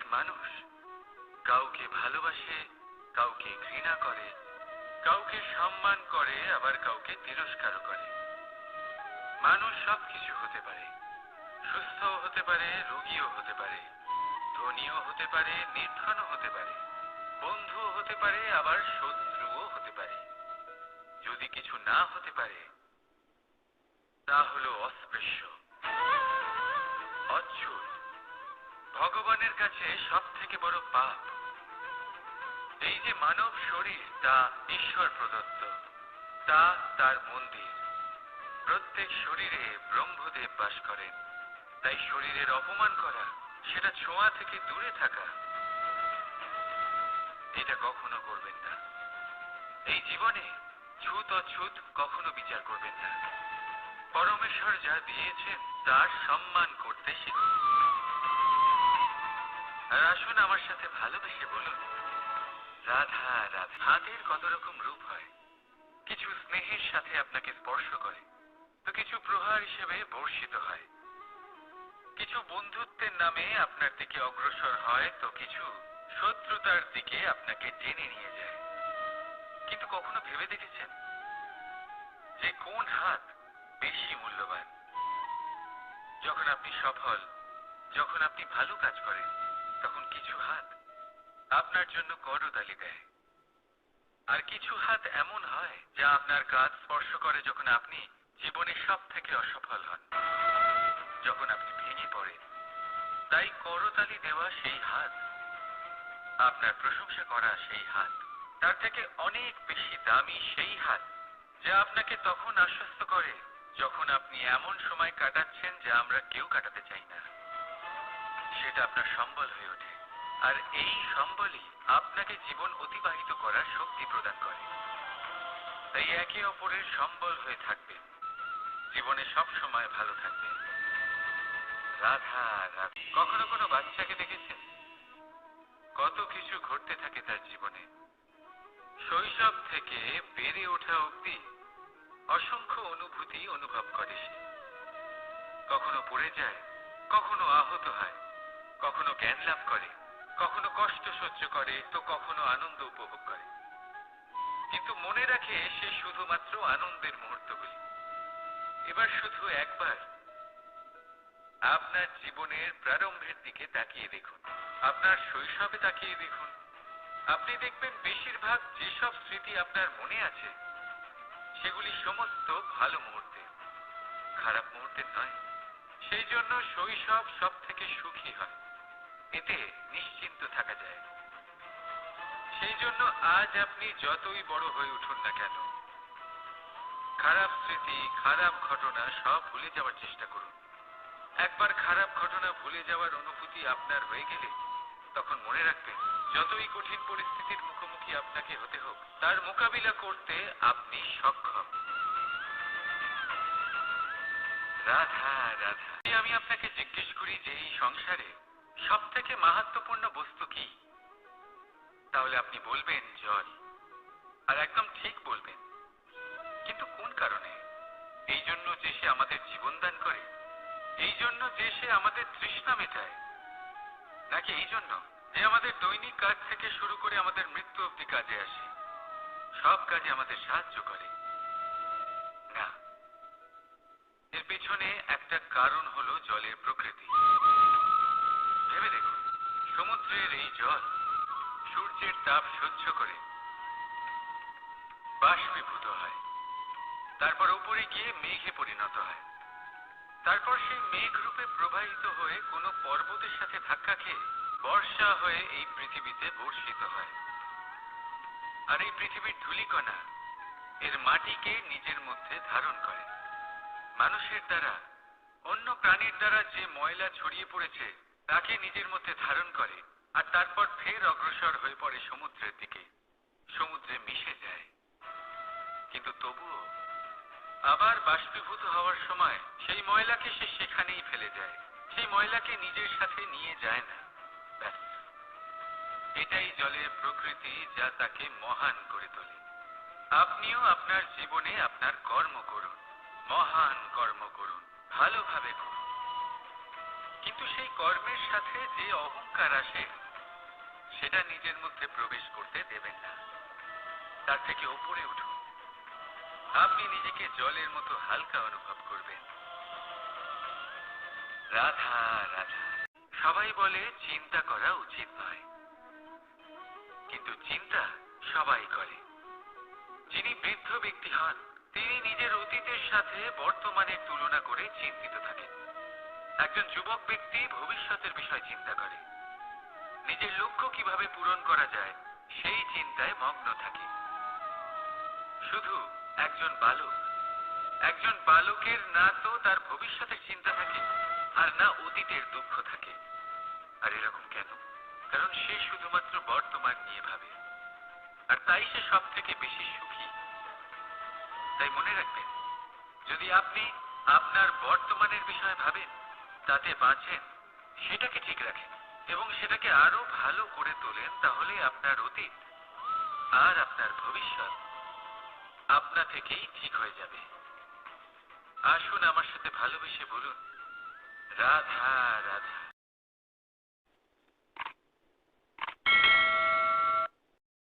মানুষ কাউকে ভালোবাসে, কাউকে ঘৃণা করে, কাউকে সম্মান করে, আবার কাউকে তিরস্কারও করে। মানুষ সবকিছু হতে পারে, সুস্থও হতে পারে, রোগীও হতে পারে, ধনীও হতে পারে, নির্ধনও হতে পারে, বন্ধুও হতে পারে, আবার শত্রুও হতে পারে। যদি কিছু না হতে পারে তা হলো অস্পৃশ্য, অচ্ছুত, ভগবানের কাছে সব থেকে বড় পাপ। এই যে মানব শরীর, তা ঈশ্বর প্রদত্ত, তা তার মন্দির। প্রত্যেক শরীরে ব্রহ্মদেব বাস করেন, তাই শরীরের অপমান করা, সেটা ছোঁয়া থেকে দূরে থাকা, এটা কখনো করবেন না। এই জীবনে ছুত অছুত কখনো বিচার করবেন না। পরমেশ্বর যা দিয়েছেন তার সম্মান করতে শিখুন। আর আসুন আমার সাথে ভালোবেসে বলুন, রাধা রাধা। হাতের কত রকম রূপ হয়। কিছু স্নেহের সাথে আপনাকে স্পর্শ করে, তো কিছু প্রহার হিসেবে বর্ষিত হয়। কিছু বন্ধুত্বের নামে আপনার দিকে অগ্রসর হয়, তো কিছু শত্রুতার দিকে আপনাকে টেনে নিয়ে যায়। কিন্তু কখনো ভেবে দেখেছেন যে কোন হাত বেশি মূল্যবান? যখন আপনি সফল, যখন আপনি ভালো কাজ করেন, তখন কিছু হাত আপনার জন্য করতালি দেয়। আর কিছু হাত এমন হয় যা আপনার কাঁধ স্পর্শ করে যখন আপনি জীবনে সব থেকে অসফল হন, যখন আপনি ভেঙে পড়েন। তাই করতালি দেওয়া সেই হাত, আপনার প্রশংসা করা সেই হাত, তার থেকে অনেক বেশি দামি সেই হাত যা আপনাকে তখন আশ্বস্ত করে যখন আপনি এমন সময় কাটাচ্ছেন যা আমরা কেউ কাটাতে চাই না। সেটা আপনার সম্বল হয়ে ওঠে, আর এই সম্বলই আপনাকে জীবন অতিবাহিত করার শক্তি প্রদান করে। তাই একে অপরের সম্বল হয়ে থাকবেন, জীবনে সব সময় ভালো থাকবেন। রাধা রাধা। কখনো কোনো বাচ্চাকে দেখেছেন? কত কিছু ঘটতে থাকে তার জীবনে। শৈশব থেকে বেড়ে ওঠা অবধি অসংখ্য অনুভূতি অনুভব করে সে। কখনো পড়ে যায়, কখনো আহত হয়, কখনো জ্ঞান লাভ করে, কখনো কষ্ট সহ্য করে, তো কখনো আনন্দ উপভোগ করে। কিন্তু মনে রাখে সে শুধুমাত্র আনন্দের মুহূর্তগুলি। এবার শুধু একবার আপনার জীবনের প্রারম্ভের দিকে তাকিয়ে দেখুন, আপনার শৈশবে তাকিয়ে দেখুন। আপনি দেখবেন বেশিরভাগ যেসব স্মৃতি আপনার মনে আছে সেগুলি সমস্ত ভালো মুহূর্তে, খারাপ মুহূর্তে নয়। সেই জন্য শৈশব সব থেকে সুখী হয়, এতে নিশ্চিন্ত থাকা যায়। সেই জন্য আজ আপনি যতই বড় হয়ে উঠুন না কেন, খারাপ স্মৃতি, খারাপ ঘটনা সব ভুলে যাওয়ার চেষ্টা করুন। একবার খারাপ ঘটনা ভুলে যাওয়ার অনুভূতি আপনার হয়ে গেলে তখন মনে রাখবেন, যতই কঠিন পরিস্থিতির মুখোমুখি আপনাকে হতে হোক, তার মোকাবিলা করতে আপনি সক্ষম। রাধা রাধা। আমি আপনাকে জিজ্ঞেস করি যে এই সংসারে সব থেকে মাহাত্ম্যপূর্ণ বস্তু কি? তাহলে আপনি বলবেন জল। আর একদম ঠিক বলবেন। কিন্তু কোন কারণে? এই জন্য যে সে আমাদের জীবন দান করে? এই জন্য যে সে আমাদের তৃষ্ণা মেটায়? নাকি এই জন্য যে আমাদের দৈনিক কাজ থেকে শুরু করে আমাদের মৃত্যু অবধি কাজে আসে, সব কাজে আমাদের সাহায্য করে? না, এর পেছনে একটা কারণ হলো জলের প্রকৃতি। ভেবে দেখুন, সমুদ্রের এই জল সূর্যের তাপ সহ্য করে বাষ্পীভূত হয়, তারপর উপরে গিয়ে মেঘে পরিণত হয়, তারপর সেই মেঘ রূপে প্রবাহিত হয়ে কোনো পর্বতের সাথে ধাক্কা খেয়ে বর্ষা হয়ে এই পৃথিবীতে বর্ষিত হয়। আর এই পৃথিবীর ধূলিকণা এর মাটিকে নিজের মধ্যে ধারণ করে। মানুষের দ্বারা, অন্য প্রাণীর দ্বারা যে ময়লা ছড়িয়ে পড়েছে তাকে নিজের মধ্যে ধারণ করে, আর তারপর ফের অগ্রসর হয়ে পড়ে সমুদ্রের দিকে, সমুদ্রে মিশে যায়। কিন্তু তবুও আবার বাষ্পীভূত হওয়ার সময় সেই ময়লাকে সে সেখানেই ফেলে যায়, সেই ময়লাকে নিজের সাথে নিয়ে যায় না। ব্যাস, এটাই জলের প্রকৃতি, যা তাকে মহান করে তোলে। আপনিও আপনার জীবনে আপনার কর্ম করুন, মহান কর্ম করুন, ভালোভাবে করুন, কিন্তু সেই কর্মের সাথে যে অহংকার আসে সেটা নিজের মধ্যে প্রবেশ করতে দেবেন না। তার থেকে ওপরে উঠুন। আপনি নিজেকে জলের মতো হালকা অনুভব করবেন। রাধা রাধা। সবাই বলে চিন্তা করা উচিত নয়, কিন্তু চিন্তা সবাই করে। যিনি বৃদ্ধ ব্যক্তি হন তিনি নিজের অতীতের সাথে বর্তমানের তুলনা করে চিন্তিত থাকেন। একজন যুবক ব্যক্তি ভবিষ্যতের বিষয় চিন্তা করে, নিজের লক্ষ্য কিভাবে পূরণ করা যায় সেই চিন্তায় মগ্ন থাকে। শুধু একজন বালকের না তো তার ভবিষ্যতের চিন্তা থাকে আর না অতীতের দুঃখ থাকে। আর এরকম কেন? কারণ সে শুধুমাত্র বর্তমান নিয়ে ভাবে, আর তাই সে সব থেকে বেশি সুখী। তাই মনে রাখবেন, যদি আপনি আপনার বর্তমানের বিষয়ে ভাবেন, তাতে বাঁচেন, সেটাকে ঠিক রাখেন এবং সেটাকে আরো ভালো করে তোলেন, তাহলে আপনার অতীত আর আপনার ভবিষ্যৎ আপনা থেকেই ঠিক হয়ে যাবে। আসুন আমার সাথে ভালোবেসে বলুন, রাধা রাধা।